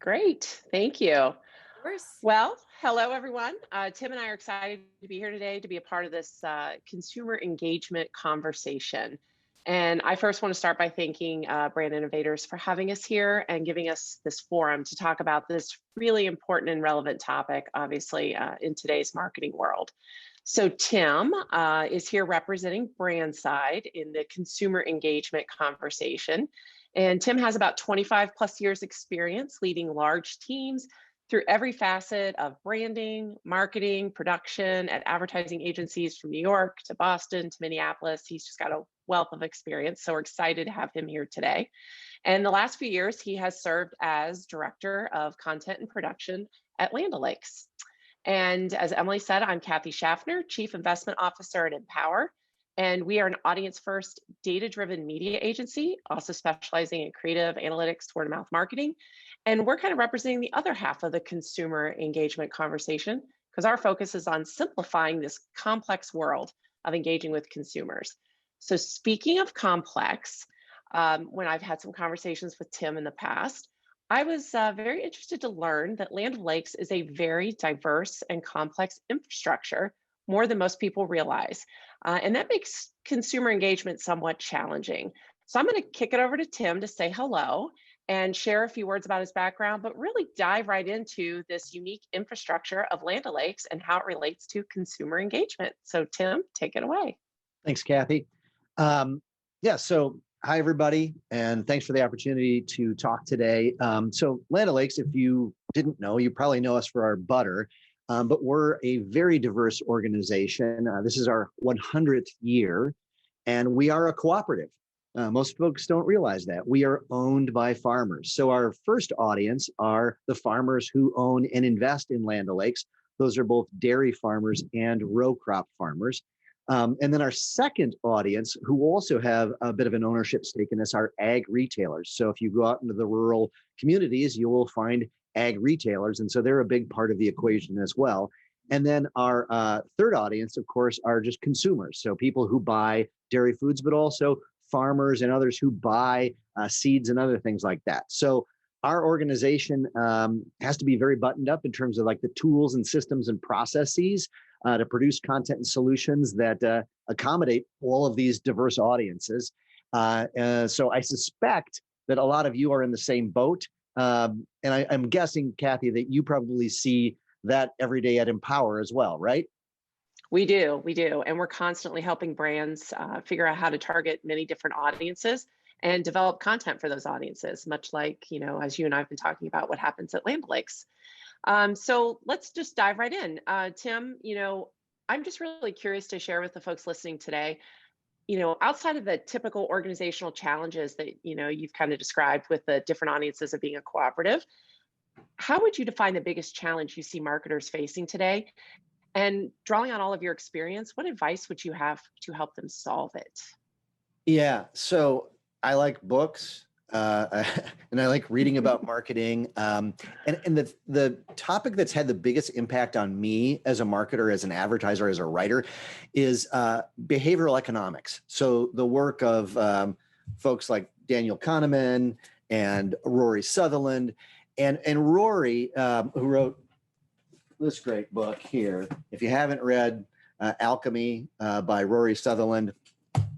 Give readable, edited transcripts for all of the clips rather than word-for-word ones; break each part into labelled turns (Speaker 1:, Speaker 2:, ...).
Speaker 1: Great, thank you.
Speaker 2: Course.
Speaker 1: Well, hello everyone. Tim and I are excited to be here today to be a part of this consumer engagement conversation. And I first want to start by thanking Brand Innovators for having us here and giving us this forum to talk about this really important and relevant topic, obviously, in today's marketing world. So Tim is here representing Brandside in the consumer engagement conversation. And Tim has about 25 plus years experience leading large teams through every facet of branding, marketing, production at advertising agencies from New York to Boston to Minneapolis. He's just got a wealth of experience. So we're excited to have him here today. And the last few years, he has served as director of content and production at Land O'Lakes. And as Emily said, I'm Cathy Shaffner, Chief Investment Officer at Empower. And we are an audience first, data driven media agency, also specializing in creative analytics, word of mouth marketing. And we're kind of representing the other half of the consumer engagement conversation because our focus is on simplifying this complex world of engaging with consumers. So, speaking of complex, when I've had some conversations with Tim in the past, I was very interested to learn that Land O'Lakes is a very diverse and complex infrastructure, more than most people realize. And that makes consumer engagement somewhat challenging. So I'm going to kick it over to Tim to say hello and share a few words about his background, but really dive right into this unique infrastructure of Land O'Lakes and how it relates to consumer engagement. So Tim, take it away.
Speaker 3: Thanks, Cathy. So hi, everybody, and thanks for the opportunity to talk today. So Land O'Lakes, if you didn't know, you probably know us for our butter, but we're a very diverse organization. This is our 100th year, and we are a cooperative. Most folks don't realize that. We are owned by farmers. So our first audience are the farmers who own and invest in Land O'Lakes. Those are both dairy farmers and row crop farmers. And then our second audience, who also have a bit of an ownership stake in this, are ag retailers. So if you go out into the rural communities, you will find ag retailers. And so they're a big part of the equation as well. And then our third audience, of course, are just consumers. So people who buy dairy foods, but also farmers and others who buy seeds and other things like that. So our organization has to be very buttoned up in terms of like the tools and systems and processes to produce content and solutions that accommodate all of these diverse audiences. So I suspect that a lot of you are in the same boat. And I'm guessing, Cathy, that you probably see that every day at Empower as well, right?
Speaker 1: We do. And we're constantly helping brands figure out how to target many different audiences and develop content for those audiences, much like, as you and I have been talking about what happens at Land O'Lakes. So let's just dive right in. Tim, I'm just really curious to share with the folks listening today, outside of the typical organizational challenges that, you've kind of described with the different audiences of being a cooperative, how would you define the biggest challenge you see marketers facing today? And drawing on all of your experience, what advice would you have to help them solve it?
Speaker 3: Yeah, so I like books and I like reading about marketing. And the topic that's had the biggest impact on me as a marketer, as an advertiser, as a writer is behavioral economics. So the work of folks like Daniel Kahneman and Rory Sutherland. And Rory, who wrote this great book here. If you haven't read Alchemy by Rory Sutherland,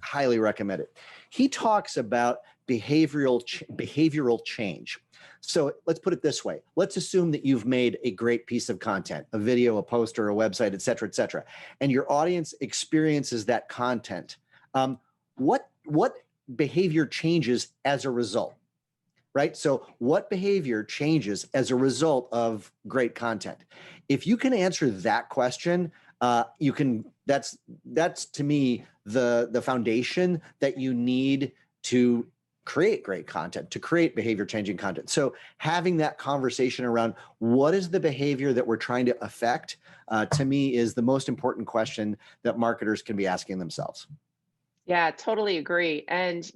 Speaker 3: highly recommend it. He talks about behavioral change. So let's put it this way. Let's assume that you've made a great piece of content, a video, a poster, a website, et cetera, and your audience experiences that content. What behavior changes as a result? Right? So what behavior changes as a result of great content? If you can answer that question, that's to me the foundation that you need to create great content, to create behavior changing content. So having that conversation around what is the behavior that we're trying to affect, to me is the most important question that marketers can be asking themselves.
Speaker 1: Yeah, totally agree. And,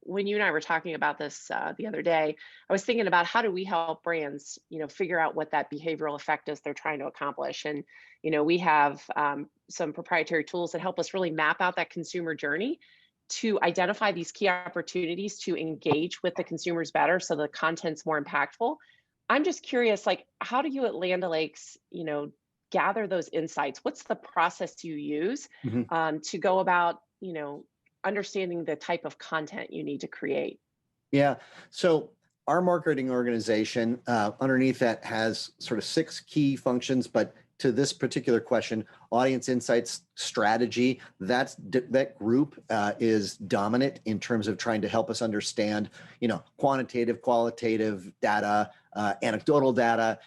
Speaker 1: when you and I were talking about this the other day, I was thinking about how do we help brands, figure out what that behavioral effect is they're trying to accomplish. And, we have some proprietary tools that help us really map out that consumer journey to identify these key opportunities to engage with the consumers better so the content's more impactful, I'm just curious, like, how do you at Land O'Lakes, gather those insights? What's the process you use
Speaker 3: Mhm.
Speaker 1: to go about, understanding the type of content you need to create?
Speaker 3: Yeah. So our marketing organization, underneath that, has sort of six key functions, but to this particular question, audience insights strategy, that group is dominant in terms of trying to help us understand, quantitative, qualitative data, anecdotal data.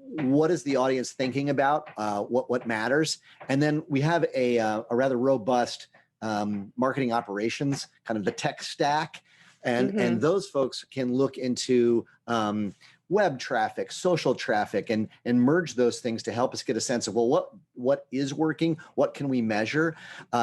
Speaker 3: What is the audience thinking about? What matters? And then we have a rather robust marketing operations, kind of the tech stack, and
Speaker 1: Hmm.
Speaker 3: those folks can look into web traffic, social traffic, and merge those things to help us get a sense of, well, what is working, what can we measure.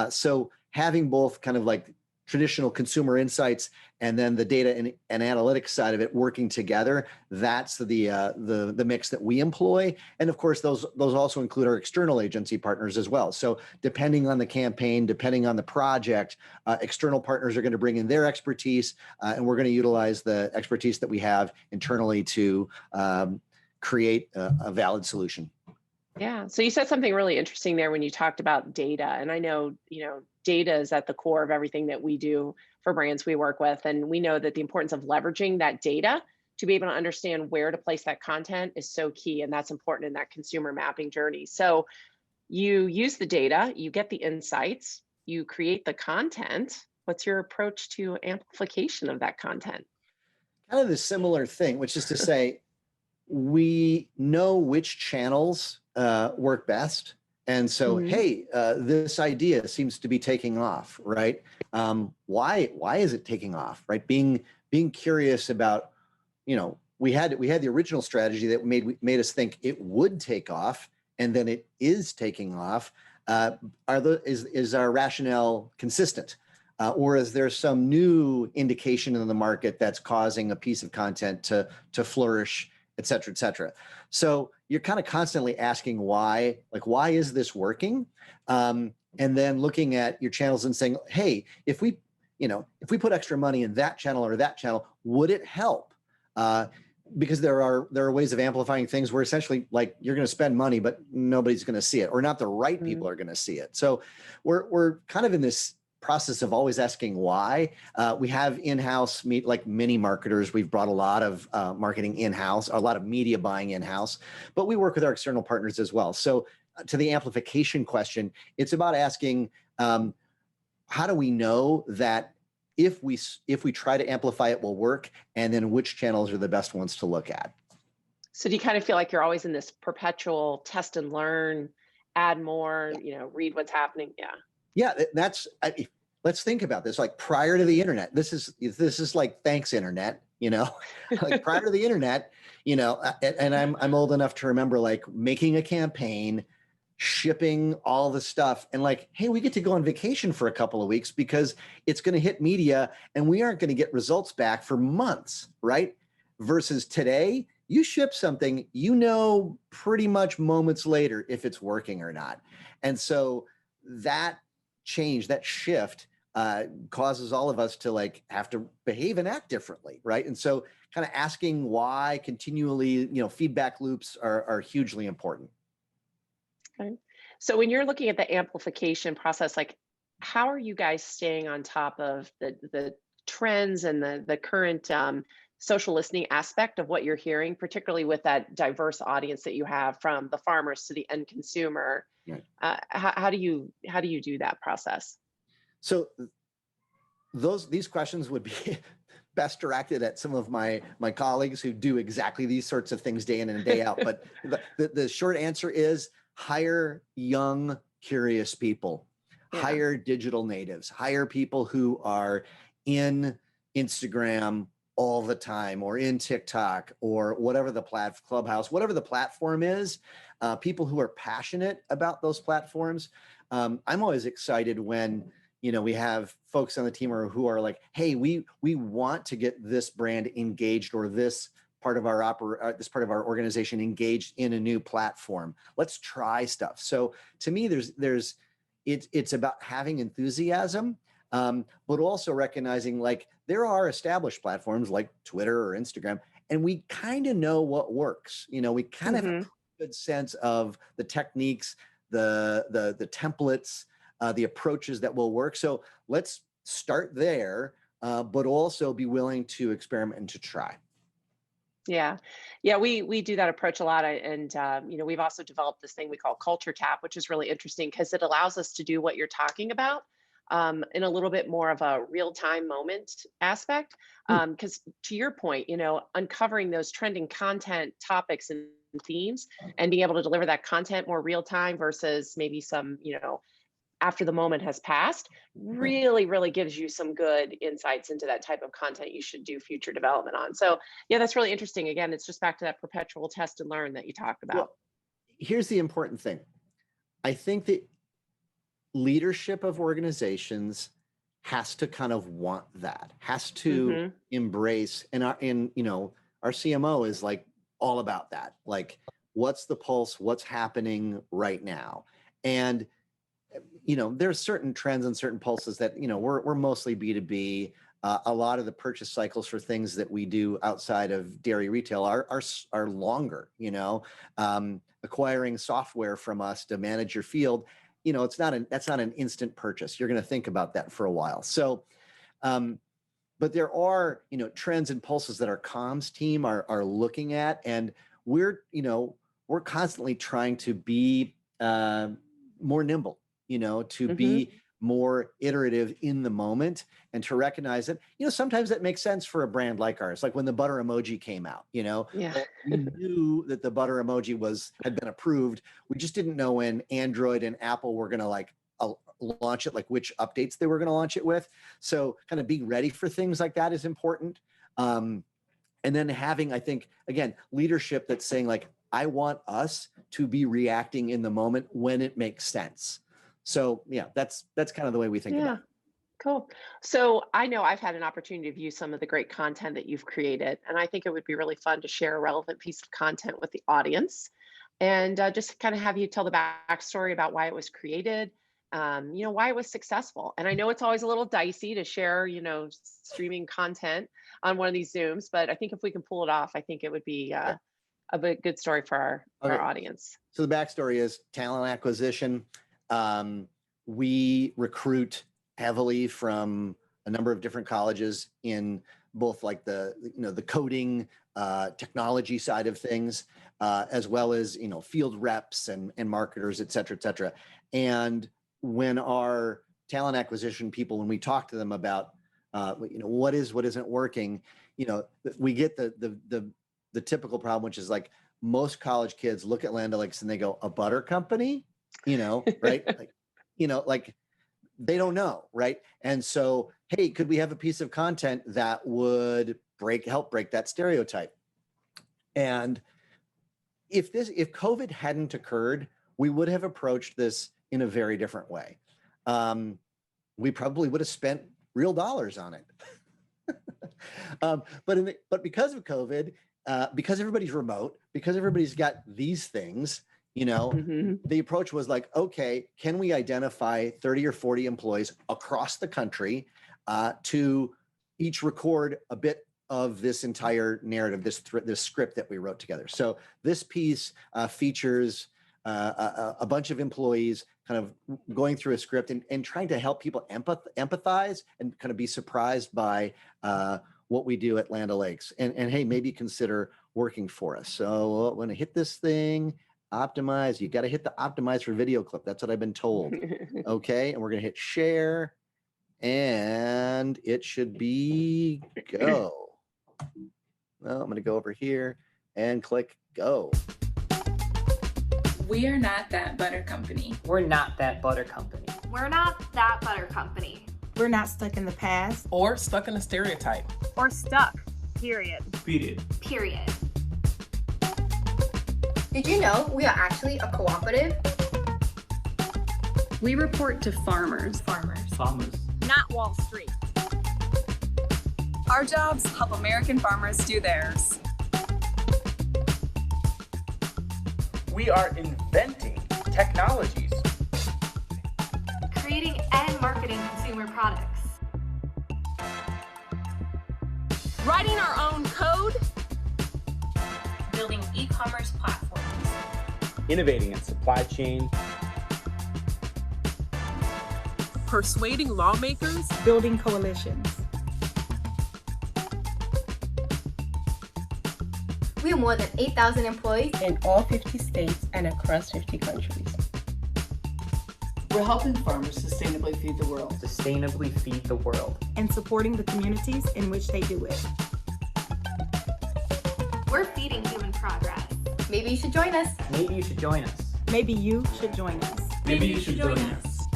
Speaker 3: So having both kind of like traditional consumer insights and then the data and analytics side of it working together, that's the mix that we employ. And of course, those also include our external agency partners as well. So depending on the campaign, depending on the project, external partners are going to bring in their expertise, and we're going to utilize the expertise that we have internally to create a valid solution.
Speaker 1: Yeah. So you said something really interesting there when you talked about data. And I know, data is at the core of everything that we do for brands we work with. And we know that the importance of leveraging that data to be able to understand where to place that content is so key. And that's important in that consumer mapping journey. So you use the data, you get the insights, you create the content. What's your approach to amplification of that content?
Speaker 3: Kind of the similar thing, which is to say, we know which channels work best. And so,
Speaker 1: Hmm.
Speaker 3: hey, this idea seems to be taking off, right? Why is it taking off, right? Being curious about, we had the original strategy that made us think it would take off, and then it is taking off. Is our rationale consistent? Or is there some new indication in the market that's causing a piece of content to flourish, et cetera, et cetera? So you're kind of constantly asking why, like, why is this working? And then looking at your channels and saying, hey, if we put extra money in that channel or that channel, would it help? Because there are ways of amplifying things where essentially, like, you're going to spend money, but nobody's going to see it, or not the right people are going to see it. So we're kind of in this process of always asking why. We have in-house like mini marketers. We've brought a lot of marketing in-house, a lot of media buying in-house, but we work with our external partners as well. So to the amplification question, it's about asking, how do we know that if we try to amplify it will work, and then which channels are the best ones to look at?
Speaker 1: So do you kind of feel like you're always in this perpetual test and learn, add more, read what's happening? Yeah.
Speaker 3: Yeah, let's think about this. Like, prior to the internet, this is like, thanks internet, like prior to the internet, and I'm old enough to remember like making a campaign, shipping all the stuff, and like, hey, we get to go on vacation for a couple of weeks because it's going to hit media and we aren't going to get results back for months, right? Versus today, you ship something, pretty much moments later if it's working or not. And so that change, that shift, causes all of us to like have to behave and act differently, right? And so kind of asking why continually, feedback loops are hugely important.
Speaker 1: Okay. So when you're looking at the amplification process, like, how are you guys staying on top of the trends and the current social listening aspect of what you're hearing, particularly with that diverse audience that you have, from the farmers to the end consumer?
Speaker 3: Right.
Speaker 1: How do you do that process?
Speaker 3: So these questions would be best directed at some of my colleagues who do exactly these sorts of things day in and day out. But the short answer is hire young, curious people,
Speaker 1: Yeah.
Speaker 3: hire digital natives, hire people who are in Instagram all the time, or in TikTok, or whatever the Clubhouse, whatever the platform is, people who are passionate about those platforms. I'm always excited when we have folks on the team who are like, hey, we want to get this brand engaged, or this part of our this part of our organization engaged in a new platform. Let's try stuff. So to me, it's about having enthusiasm, but also recognizing, like, there are established platforms like Twitter or Instagram, and we kind of know what works. We kind of have
Speaker 1: Mm-hmm.
Speaker 3: a good sense of the techniques, the templates, the approaches that will work. So let's start there, but also be willing to experiment and to try.
Speaker 1: Yeah. We do that approach a lot. And we've also developed this thing we call Culture Tap, which is really interesting because it allows us to do what you're talking about in a little bit more of a real-time moment aspect. Because to your point, uncovering those trending content topics and themes and being able to deliver that content more real-time versus maybe some, after the moment has passed, really, really gives you some good insights into that type of content you should do future development on. So yeah, that's really interesting. Again, it's just back to that perpetual test and learn that you talked about.
Speaker 3: Well, here's the important thing. I think that leadership of organizations has to kind of want that, has to embrace, and our CMO is like all about that. Like, what's the pulse? What's happening right now? And there's certain trends and certain pulses that, we're mostly B2B. A lot of the purchase cycles for things that we do outside of dairy retail are longer, acquiring software from us to manage your field. That's not an instant purchase. You're going to think about that for a while. So, but there are, trends and pulses that our comms team are looking at, and we're constantly trying to be more nimble, to be more iterative in the moment, and to recognize that, sometimes that makes sense for a brand like ours. Like when the butter emoji came out,
Speaker 1: Yeah.
Speaker 3: we knew that the butter emoji had been approved. We just didn't know when Android and Apple were going to launch it, like which updates they were going to launch it with. So kind of being ready for things like that is important. And then having, I think, again, leadership that's saying like, I want us to be reacting in the moment when it makes sense. So yeah, that's kind of the way we think about it.
Speaker 1: Cool. So I know I've had an opportunity to view some of the great content that you've created, and I think it would be really fun to share a relevant piece of content with the audience, and just kind of have you tell the backstory about why it was created, why it was successful. And I know it's always a little dicey to share, streaming content on one of these Zooms, but I think if we can pull it off, I think it would be a good story for our audience.
Speaker 3: So the backstory is talent acquisition. We recruit heavily from a number of different colleges in both like the coding, technology side of things, as well as, field reps and marketers, et cetera, et cetera. And when our talent acquisition people, when we talk to them about, what isn't working, we get the typical problem, which is like most college kids look at Land O'Lakes and they go, a butter company, right? like they don't know, right? And so, hey, could we have a piece of content that would help break that stereotype? And if COVID hadn't occurred, we would have approached this in a very different way. We probably would have spent real dollars on it. But because of COVID, because everybody's remote, because everybody's got these things, the approach was like, okay, can we identify 30 or 40 employees across the country to each record a bit of this entire narrative, this script that we wrote together. So this piece features a bunch of employees kind of going through a script and trying to help people empathize and kind of be surprised by what we do at Land O'Lakes. And hey, maybe consider working for us. So I'm going to hit this thing. Optimize. You got to hit the optimize for video clip. That's what I've been told. Okay. And we're going to hit share and it should be go. Well, I'm going to go over here and click go.
Speaker 2: We are not that butter company.
Speaker 4: We're not that butter company.
Speaker 5: We're not that butter company.
Speaker 6: We're not stuck in the past.
Speaker 7: Or stuck in a stereotype.
Speaker 5: Or stuck. Period.
Speaker 7: Period.
Speaker 5: Period.
Speaker 8: Did you know we are actually a cooperative?
Speaker 2: We report to farmers.
Speaker 4: Farmers.
Speaker 5: Not Wall Street.
Speaker 9: Our jobs help American farmers do theirs.
Speaker 7: We are inventing technologies.
Speaker 5: Creating and marketing consumer products.
Speaker 10: Writing our own code
Speaker 5: e-commerce platforms.
Speaker 7: Innovating in supply chain.
Speaker 10: Persuading lawmakers.
Speaker 6: Building coalitions.
Speaker 8: We have more than 8,000 employees
Speaker 11: in all 50 states and across 50 countries.
Speaker 12: We're helping farmers sustainably feed the world.
Speaker 4: Sustainably feed the world.
Speaker 6: And supporting the communities in which they do it.
Speaker 5: We're feeding human progress.
Speaker 8: Maybe you should join us.
Speaker 4: Maybe you should join us.
Speaker 6: Maybe you should join us.
Speaker 7: Maybe you should join us.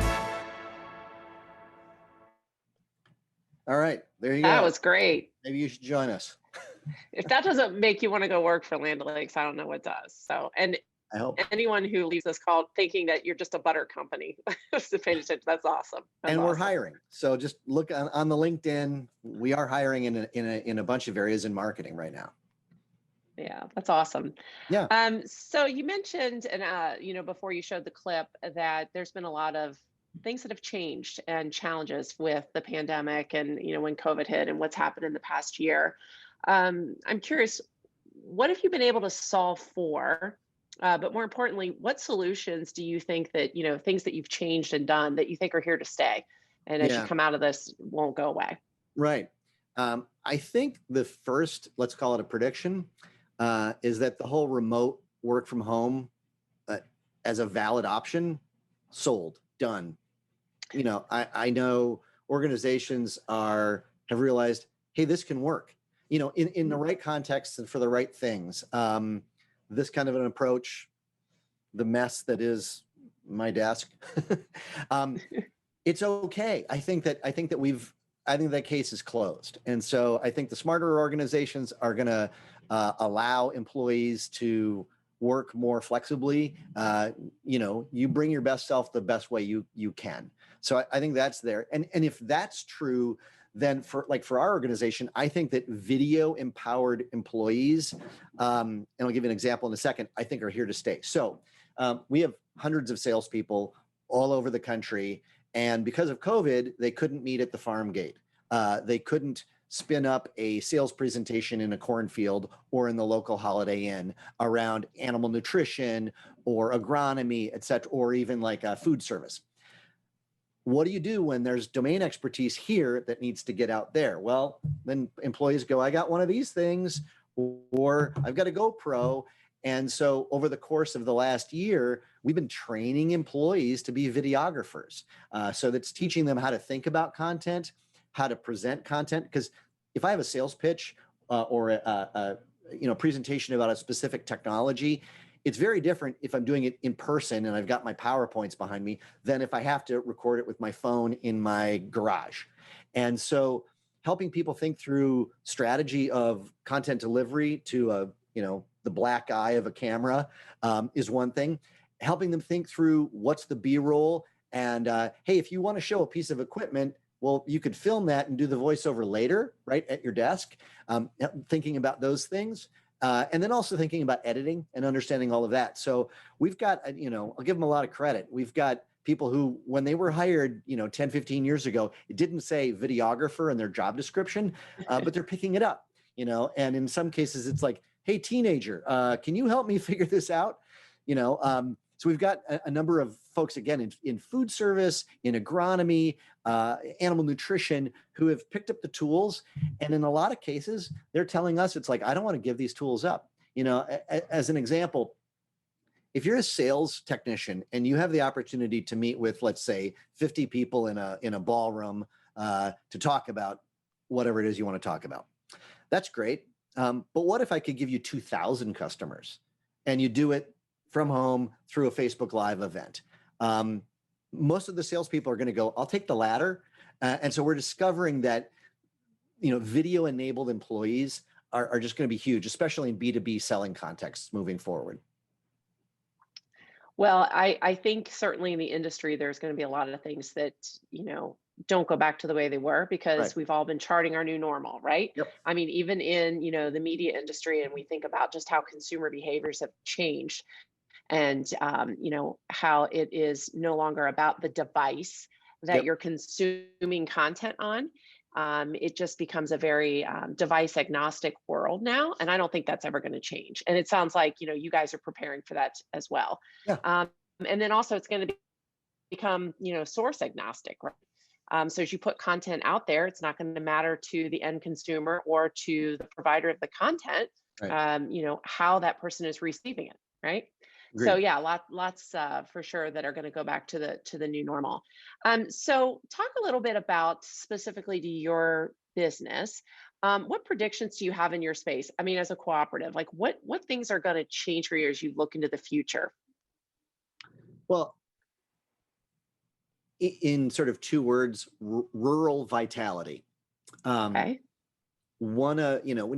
Speaker 3: All right, there you go.
Speaker 1: That was great.
Speaker 3: Maybe you should join us.
Speaker 1: If that doesn't make you want to go work for Land O'Lakes, I don't know what does. So, and
Speaker 3: I hope.
Speaker 1: anyone who leaves this call thinking that you're just a butter company, just to pay attention, that's awesome.
Speaker 3: And we're hiring. So just look on the LinkedIn. We are hiring in a bunch of areas in marketing right now.
Speaker 1: Yeah, that's awesome.
Speaker 3: Yeah.
Speaker 1: So you mentioned, and before you showed the clip, that there's been a lot of things that have changed and challenges with the pandemic and, when COVID hit and what's happened in the past year. I'm curious, what have you been able to solve for? But more importantly, what solutions do you think that, things that you've changed and done that you think are here to stay? And as you come out of this, won't go away?
Speaker 3: Right. I think the first, let's call it a prediction, is that the whole remote work from home as a valid option, sold, done. I know organizations have realized, hey, this can work. In the right context and for the right things. This kind of an approach, the mess that is my desk, it's okay. I think that case is closed. And so I think the smarter organizations are going to allow employees to work more flexibly. You bring your best self the best way you can. So I think that's there. And if that's true, then for our organization, I think that video empowered employees, and I'll give you an example in a second, I think are here to stay. So we have hundreds of salespeople all over the country. And because of COVID, they couldn't meet at the farm gate. They couldn't spin up a sales presentation in a cornfield or in the local Holiday Inn around animal nutrition or agronomy, et cetera, or even like food service. What do you do when there's domain expertise here that needs to get out there? Well, then employees go, I got one of these things, or I've got a GoPro. And so over the course of the last year, we've been training employees to be videographers. So that's teaching them how to think about content, how to present content. Because if I have a sales pitch or a presentation about a specific technology, it's very different if I'm doing it in person and I've got my PowerPoints behind me than if I have to record it with my phone in my garage. And so helping people think through strategy of content delivery to the black eye of a camera is one thing. Helping them think through what's the B-roll and hey, if you want to show a piece of equipment, well, you could film that and do the voiceover later, right at your desk. Thinking about those things. And then also thinking about editing and understanding all of that. So we've got, I'll give them a lot of credit. We've got people who, when they were hired, 10, 15 years ago, it didn't say videographer in their job description, but they're picking it up, and in some cases it's like, hey, teenager, can you help me figure this out? So we've got a number of folks, again, in food service, in agronomy, animal nutrition, who have picked up the tools. And in a lot of cases, they're telling us, it's like, I don't want to give these tools up. As an example, if you're a sales technician and you have the opportunity to meet with, let's say, 50 people in a ballroom to talk about whatever it is you want to talk about, that's great. But what if I could give you 2,000 customers and you do it from home through a Facebook Live event? Most of the salespeople are going to go, I'll take the latter. And so we're discovering that, video enabled employees are just going to be huge, especially in B2B selling contexts moving forward.
Speaker 1: Well, I think certainly in the industry, there's going to be a lot of things that, don't go back to the way they were because
Speaker 3: Right.
Speaker 1: we've all been charting our new normal, right?
Speaker 3: Yep.
Speaker 1: I mean, even in, the media industry, and we think about just how consumer behaviors have changed and, how it is no longer about the device that
Speaker 3: Yep.
Speaker 1: you're consuming content on. it just becomes a very device agnostic world now, and I don't think that's ever going to change. And it sounds like you guys are preparing for that as well.
Speaker 3: Yeah.
Speaker 1: And then also it's going to become source agnostic, right? So as you put content out there, it's not going to matter to the end consumer or to the provider of the content,
Speaker 3: right.
Speaker 1: How that person is receiving it, right?
Speaker 3: Agreed.
Speaker 1: So yeah, lots for sure that are going to go back to the new normal. So talk a little bit about specifically to your business. What predictions do you have in your space? I mean, as a cooperative, like what things are going to change for you as you look into the future?
Speaker 3: Well, in sort of two words, rural vitality.
Speaker 1: Okay.
Speaker 3: When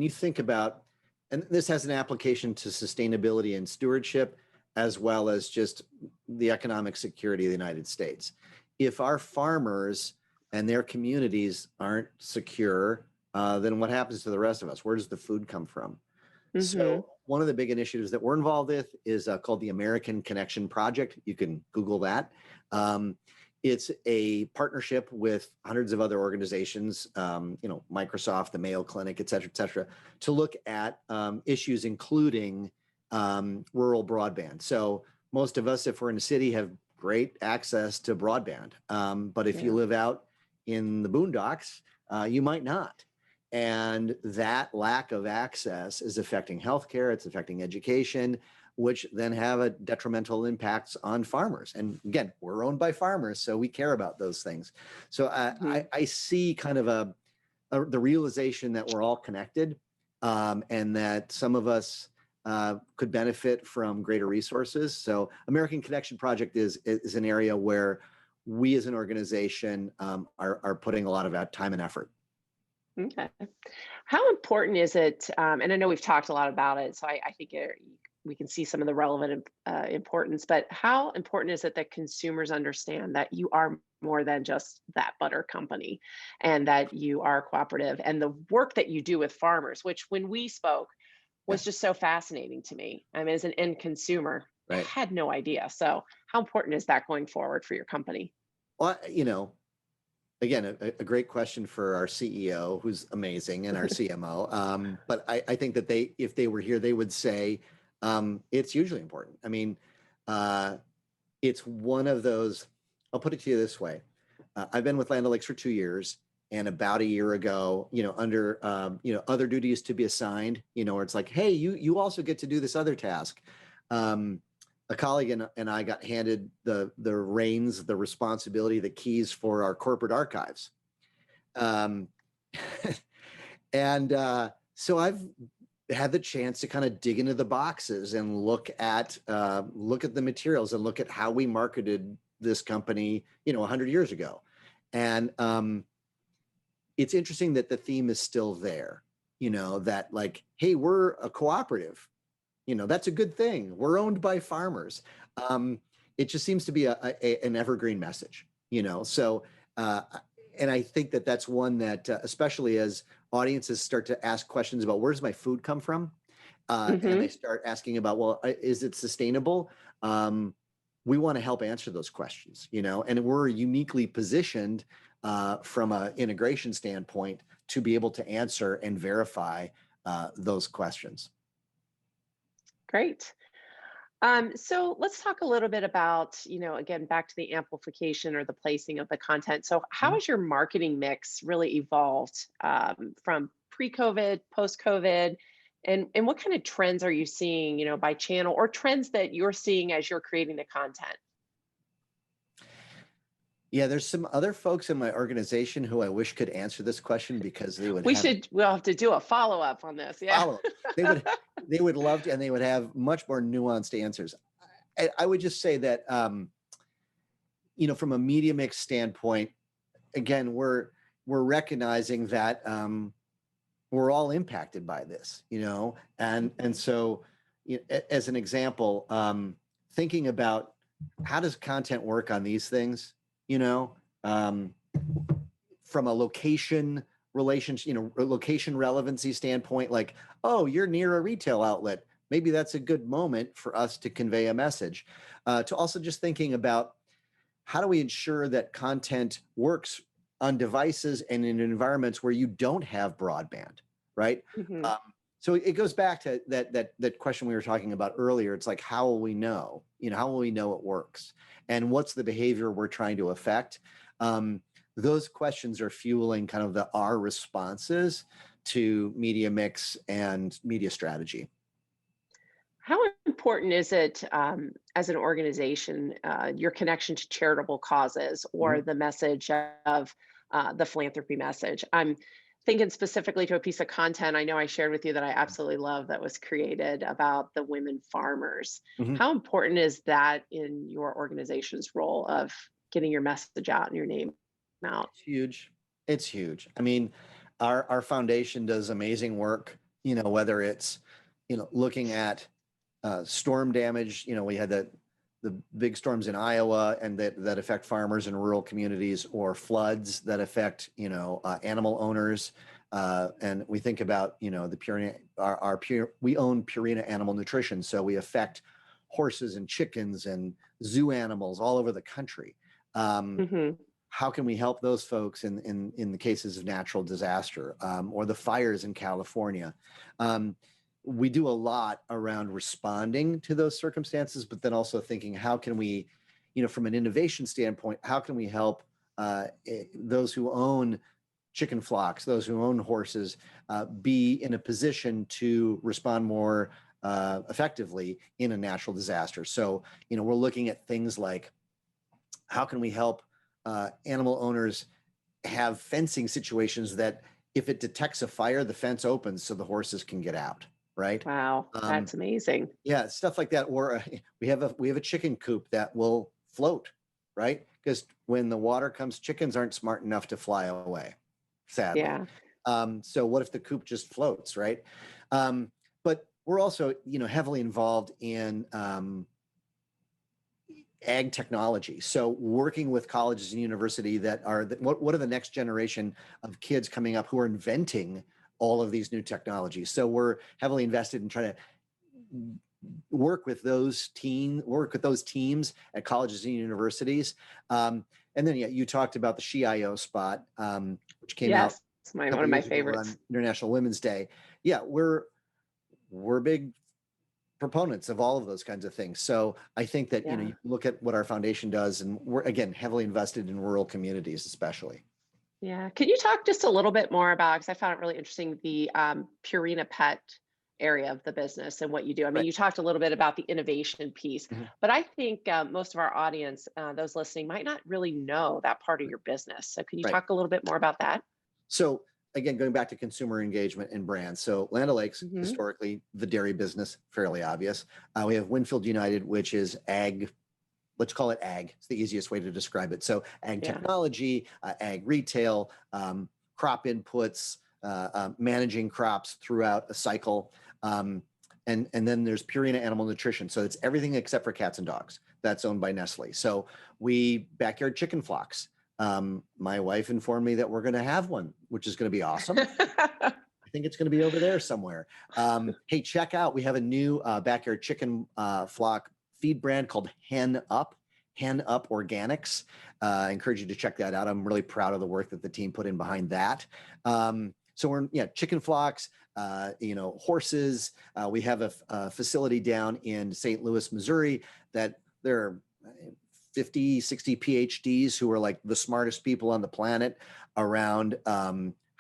Speaker 3: you think about, and this has an application to sustainability and stewardship, as well as just the economic security of the United States. If our farmers and their communities aren't secure, then what happens to the rest of us? Where does the food come from?
Speaker 1: Mm-hmm.
Speaker 3: So one of the big initiatives that we're involved with is called the American Connection Project. You can Google that. It's a partnership with hundreds of other organizations, Microsoft, the Mayo Clinic, et cetera, to look at issues including rural broadband. So most of us, if we're in a city, have great access to broadband. But if you live out in the boondocks, you might not. And that lack of access is affecting healthcare, it's affecting education, which then have a detrimental impacts on farmers. And again, we're owned by farmers, so we care about those things. So I see kind of the realization that we're all connected, and that some of us could benefit from greater resources. So American Connection Project is an area where we as an organization are putting a lot of time and effort.
Speaker 1: Okay. How important is it? And I know we've talked a lot about it, so I think we can see some of the relevant importance, but how important is it that consumers understand that you are more than just that butter company and that you are cooperative and the work that you do with farmers, which when we spoke was just so fascinating to me. I mean, as an end consumer, I had no idea. So how important is that going forward for your company?
Speaker 3: Well, again, a great question for our CEO, who's amazing, and our CMO. But I think that if they were here, they would say it's hugely important. I mean, it's one of those. I'll put it to you this way: I've been with Land O'Lakes for 2 years, and about a year ago, under other duties to be assigned, where it's like, hey, you also get to do this other task. A colleague and I got handed the reins, the responsibility, the keys for our corporate archives. So I've had the chance to kind of dig into the boxes and look at the materials and look at how we marketed this company, 100 years ago. And it's interesting that the theme is still there, that like, hey, we're a cooperative. That's a good thing. We're owned by farmers. It just seems to be an evergreen message, So, and I think that that's one that, especially as audiences start to ask questions about where does my food come from, and they start asking about, well, is it sustainable? We want to help answer those questions, and we're uniquely positioned from an integration standpoint to be able to answer and verify those questions.
Speaker 1: Great. So let's talk a little bit about, again, back to the amplification or the placing of the content. So how has your marketing mix really evolved from pre-COVID, post-COVID, and what kind of trends are you seeing, by channel or trends that you're seeing as you're creating the content?
Speaker 3: Yeah, there's some other folks in my organization who I wish could answer this question because they would.
Speaker 1: We'll have to do a follow-up on this. Yeah,
Speaker 3: they would love to, and they would have much more nuanced answers. I would just say that, from a media mix standpoint, again, we're recognizing that we're all impacted by this, and so as an example, thinking about how does content work on these things. From a location relationship, location relevancy standpoint, like, oh, you're near a retail outlet. Maybe that's a good moment for us to convey a message. To also just thinking about how do we ensure that content works on devices and in environments where you don't have broadband, right? So it goes back to that question we were talking about earlier. It's like, how will we know? How will we know it works? And what's the behavior we're trying to affect? Those questions are fueling kind of our responses to media mix and media strategy.
Speaker 1: How important is it as an organization, your connection to charitable causes or the message of the philanthropy message? I'm thinking specifically to a piece of content I know I shared with you that I absolutely love that was created about the women farmers. How important is that in your organization's role of getting your message out and your name out?
Speaker 3: It's huge. It's huge. I mean, our foundation does amazing work, whether it's, looking at storm damage. We had the big storms in Iowa and that affect farmers in rural communities, or floods that affect, animal owners. And we think about, the Purina, we own Purina Animal Nutrition. So we affect horses and chickens and zoo animals all over the country. How can we help those folks in the cases of natural disaster, or the fires in California? We do a lot around responding to those circumstances, but then also thinking, how can we, from an innovation standpoint, how can we help those who own chicken flocks, those who own horses, be in a position to respond more effectively in a natural disaster? So, we're looking at things like, how can we help animal owners have fencing situations that if it detects a fire, the fence opens so the horses can get out, right?
Speaker 1: Wow, that's amazing.
Speaker 3: Yeah, stuff like that. Or we have a chicken coop that will float, right? Because when the water comes, chickens aren't smart enough to fly away, sadly.
Speaker 1: Yeah.
Speaker 3: So what if the coop just floats, right? But we're also, heavily involved in ag technology. So working with colleges and university that are, what are the next generation of kids coming up who are inventing all of these new technologies? So we're heavily invested in trying to work with those teams at colleges and universities. And then, you talked about the SheIO spot, which came out
Speaker 1: one of my favorites
Speaker 3: on International Women's Day. Yeah, we're big proponents of all of those kinds of things. So I think that, you look at what our foundation does, and we're, again, heavily invested in rural communities, especially.
Speaker 1: Yeah. Can you talk just a little bit more about, because I found it really interesting, the Purina Pet area of the business and what you do? I mean, you talked a little bit about the innovation piece, but I think most of our audience, those listening, might not really know that part of your business. So can you talk a little bit more about that?
Speaker 3: So again, going back to consumer engagement and brands. So Land O'Lakes, historically, the dairy business, fairly obvious. We have Winfield United, which is ag. Let's call it ag. It's the easiest way to describe it. So ag technology, ag retail, crop inputs, managing crops throughout a cycle. And then there's Purina Animal Nutrition. So it's everything except for cats and dogs. That's owned by Nestle. So we backyard chicken flocks. My wife informed me that we're going to have one, which is going to be awesome. I think it's going to be over there somewhere. Hey, check out, we have a new backyard chicken flock feed brand called Hen Up Organics. I encourage you to check that out. I'm really proud of the work that the team put in behind that. So we're, chicken flocks, horses. We have a facility down in St. Louis, Missouri, that there are 50, 60 PhDs who are like the smartest people on the planet around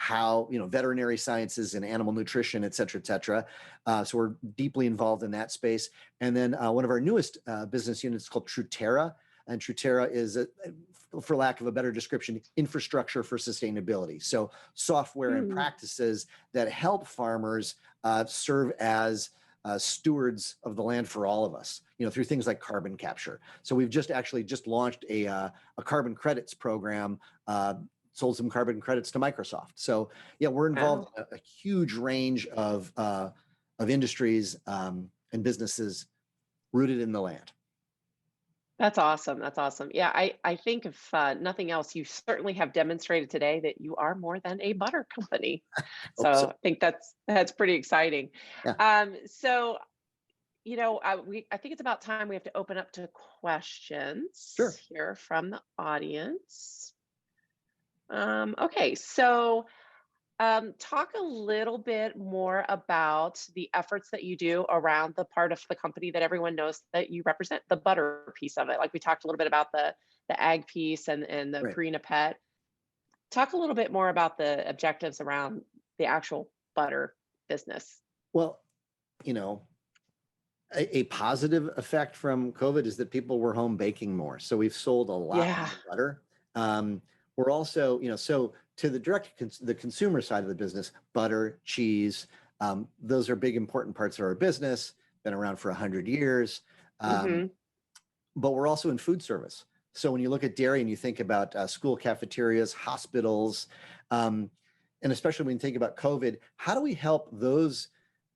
Speaker 3: how, veterinary sciences and animal nutrition, et cetera, et cetera. So we're deeply involved in that space. And then one of our newest business units is called Truterra. And Truterra is, for lack of a better description, infrastructure for sustainability. So software and practices that help farmers serve as stewards of the land for all of us, through things like carbon capture. So we've just launched a carbon credits program, sold some carbon credits to Microsoft. So we're involved in a huge range of industries and businesses rooted in the land.
Speaker 1: That's awesome. That's awesome. Yeah, I think if nothing else, you certainly have demonstrated today that you are more than a butter company. So I think that's pretty exciting.
Speaker 3: Yeah.
Speaker 1: So, I think it's about time we have to open up to questions here from the audience. Okay, so talk a little bit more about the efforts that you do around the part of the company that everyone knows that you represent, the butter piece of it. Like we talked a little bit about the ag piece and the
Speaker 3: Right.
Speaker 1: Purina Pet. Talk a little bit more about the objectives around the actual butter business.
Speaker 3: Well, you know, a positive effect from COVID is that people were home baking more. So we've sold a lot
Speaker 1: Yeah.
Speaker 3: more butter. We're also, so to the the consumer side of the business, butter, cheese, those are big, important parts of our business, been around for 100 years. But we're also in food service. So when you look at dairy and you think about school cafeterias, hospitals, and especially when you think about COVID, how do we help those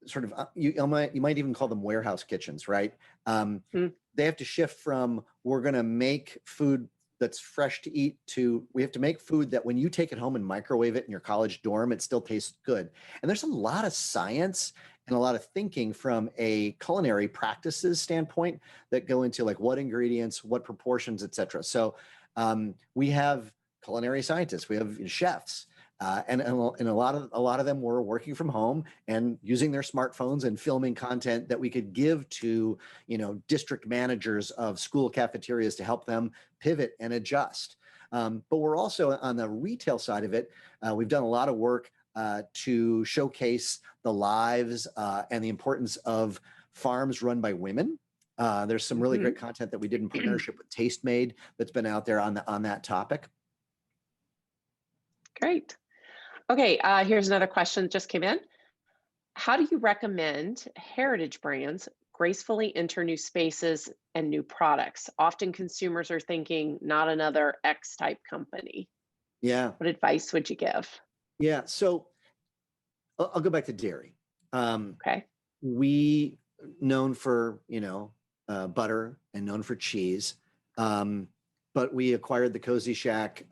Speaker 3: sort of, you might even call them warehouse kitchens, right? They have to shift from, we're going to make food that's fresh to eat, to we have to make food that when you take it home and microwave it in your college dorm, it still tastes good. And there's a lot of science and a lot of thinking from a culinary practices standpoint that go into like what ingredients, what proportions, et cetera. So we have culinary scientists, we have chefs, and a lot of them were working from home and using their smartphones and filming content that we could give to, district managers of school cafeterias to help them pivot and adjust. But we're also on the retail side of it. We've done a lot of work to showcase the lives and the importance of farms run by women. There's some really great content that we did in partnership with Tastemade that's been out there on that topic.
Speaker 1: Great. Okay, here's another question that just came in. How do you recommend heritage brands gracefully enter new spaces and new products? Often consumers are thinking, not another X type company.
Speaker 3: Yeah.
Speaker 1: What advice would you give?
Speaker 3: Yeah, so I'll go back to dairy.
Speaker 1: Okay.
Speaker 3: We known for, butter and known for cheese, but we acquired the Cozy Shack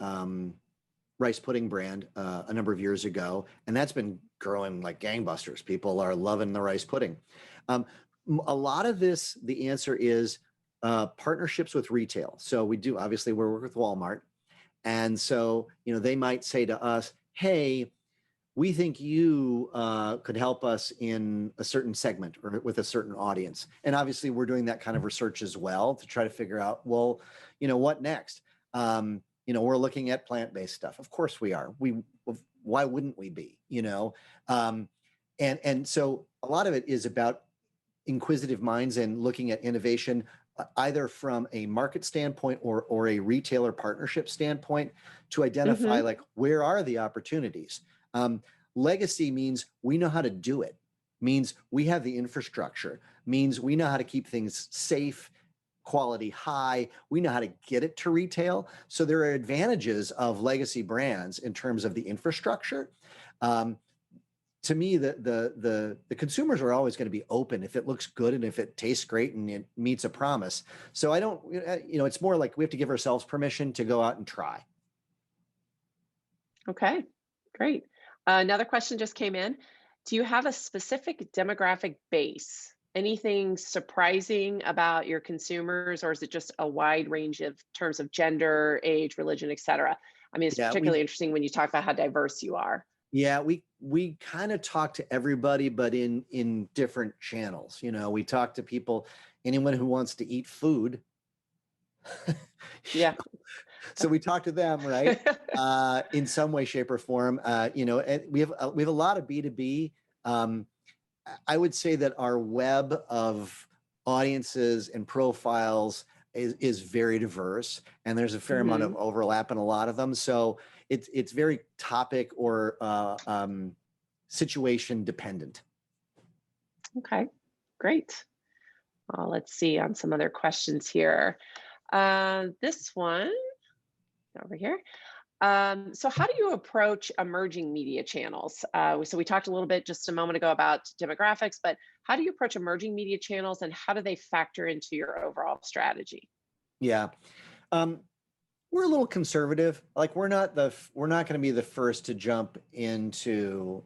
Speaker 3: rice pudding brand a number of years ago, and that's been growing like gangbusters. People are loving the rice pudding. A lot of this, the answer is partnerships with retail. So we do, obviously, we work with Walmart, and so they might say to us, "Hey, we think you could help us in a certain segment or with a certain audience." And obviously, we're doing that kind of research as well to try to figure out, well, what next? We're looking at plant-based stuff. Of course we are. Why wouldn't we be? And so a lot of it is about inquisitive minds and looking at innovation, either from a market standpoint or a retailer partnership standpoint, to identify like where are the opportunities. Legacy means we know how to do it. Means we have the infrastructure. Means we know how to keep things safe, quality high. We know how to get it to retail. So there are advantages of legacy brands in terms of the infrastructure. To me, the consumers are always going to be open if it looks good and if it tastes great and it meets a promise. So I don't, it's more like we have to give ourselves permission to go out and try.
Speaker 1: Okay, great. Another question just came in. Do you have a specific demographic base? Anything surprising about your consumers, or is it just a wide range of terms of gender, age, religion, et cetera? I mean, it's particularly interesting when you talk about how diverse you are.
Speaker 3: Yeah, we kind of talk to everybody, but in different channels. We talk to people, anyone who wants to eat food.
Speaker 1: Yeah.
Speaker 3: So we talk to them, right? In some way, shape, or form. And we have a lot of B2B. I would say that our web of audiences and profiles is very diverse, and there's a fair amount of overlap in a lot of them. So it's very topic or situation dependent. Okay,
Speaker 1: great. Let's see on some other questions here. This one over here. So how do you approach emerging media channels? So we talked a little bit just a moment ago about demographics, but how do you approach emerging media channels and how do they factor into your overall strategy?
Speaker 3: Yeah. We're a little conservative. Like we're not going to be the first to jump into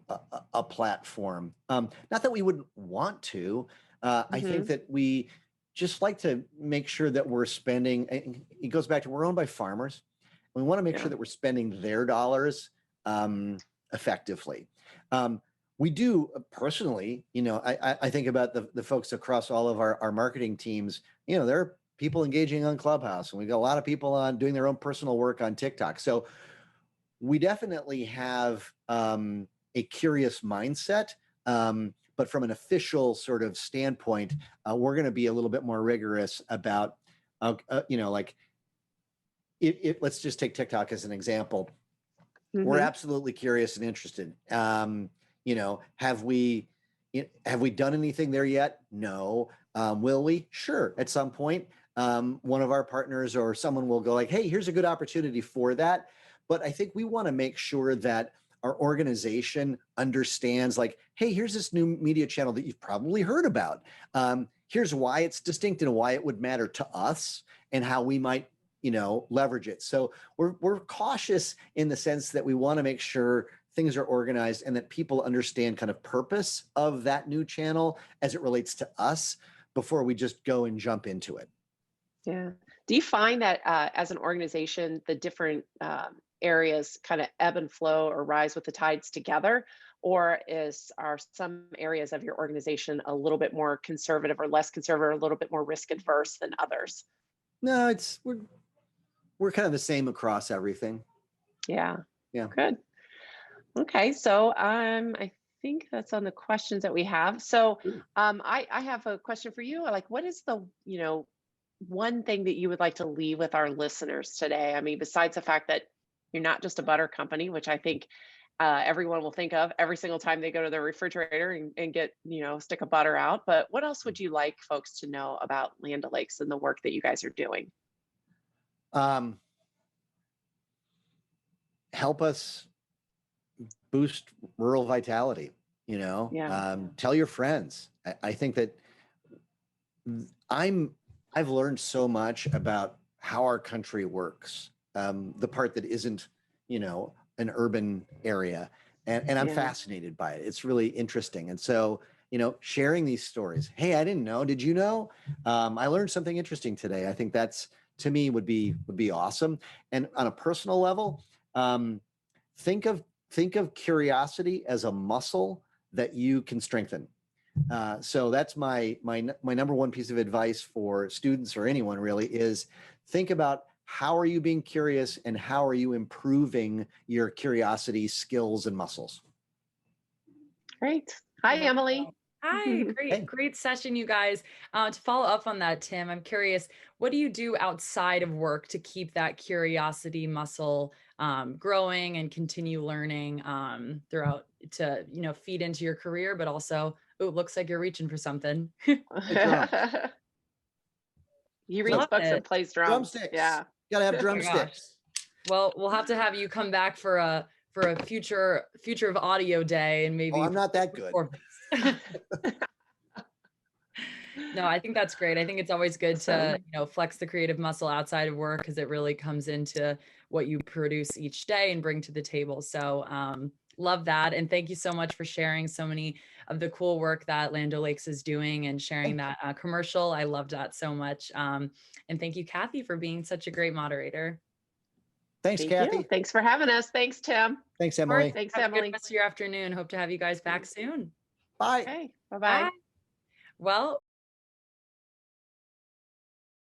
Speaker 3: a platform. Not that we wouldn't want to. I think that we just like to make sure that we're spending, it goes back to we're owned by farmers. We want to make sure that we're spending their dollars effectively. We do personally, I think about the folks across all of our marketing teams. There are people engaging on Clubhouse, and we've got a lot of people on doing their own personal work on TikTok. So we definitely have a curious mindset. But from an official sort of standpoint, we're going to be a little bit more rigorous about, like, let's just take TikTok as an example. Mm-hmm. We're absolutely curious and interested. Have we done anything there yet? No. Will we? Sure. At some point, one of our partners or someone will go like, hey, here's a good opportunity for that. But I think we want to make sure that our organization understands, like, hey, here's this new media channel that you've probably heard about. Here's why it's distinct and why it would matter to us and how we might, leverage it. So we're cautious in the sense that we want to make sure things are organized and that people understand kind of purpose of that new channel as it relates to us before we just go and jump into it.
Speaker 1: Yeah. Do you find that as an organization, the different areas kind of ebb and flow or rise with the tides together? Or are some areas of your organization a little bit more conservative or less conservative, a little bit more risk adverse than others?
Speaker 3: No, we're kind of the same across everything.
Speaker 1: Yeah.
Speaker 3: Yeah.
Speaker 1: Good. Okay. So I think that's on the questions that we have. So I have a question for you. Like, what is the, one thing that you would like to leave with our listeners today? I mean, besides the fact that you're not just a butter company, which I think everyone will think of every single time they go to their refrigerator and get, a stick of butter out. But what else would you like folks to know about Land O'Lakes and the work that you guys are doing?
Speaker 3: Help us boost rural vitality, tell your friends. I think that I've learned so much about how our country works, the part that isn't, an urban area. And I'm fascinated by it. It's really interesting. And so, sharing these stories. Hey, I didn't know. Did you know? I learned something interesting today. I think that's, to me, would be awesome. And on a personal level, think of curiosity as a muscle that you can strengthen. So that's my number one piece of advice for students or anyone really is think about how are you being curious and how are you improving your curiosity skills and muscles.
Speaker 1: Great. Hi, Emily.
Speaker 9: Hi, great session, you guys. To follow up on that, Tim, I'm curious, what do you do outside of work to keep that curiosity muscle growing and continue learning throughout to, feed into your career, but also, it looks like you're reaching for something.
Speaker 1: He reads books and plays drums.
Speaker 3: Drumsticks.
Speaker 1: Yeah.
Speaker 3: Gotta have drumsticks.
Speaker 9: Well, we'll have to have you come back for a future of audio day and maybe.
Speaker 3: Oh, I'm not that good.
Speaker 9: No, I think that's great. I think it's always good to, flex the creative muscle outside of work because it really comes into what you produce each day and bring to the table. So love that. And thank you so much for sharing so many of the cool work that Land O'Lakes is doing and sharing that commercial. I loved that so much. And thank you, Cathy, for being such a great moderator.
Speaker 3: Thanks, Cathy.
Speaker 1: Thanks for having us. Thanks, Tim.
Speaker 3: Thanks, Emily.
Speaker 1: Thanks,
Speaker 9: Have
Speaker 1: Emily.
Speaker 9: a good rest of your afternoon. Hope to have you guys back soon.
Speaker 3: Bye.
Speaker 1: Okay. Bye-bye.
Speaker 9: Well,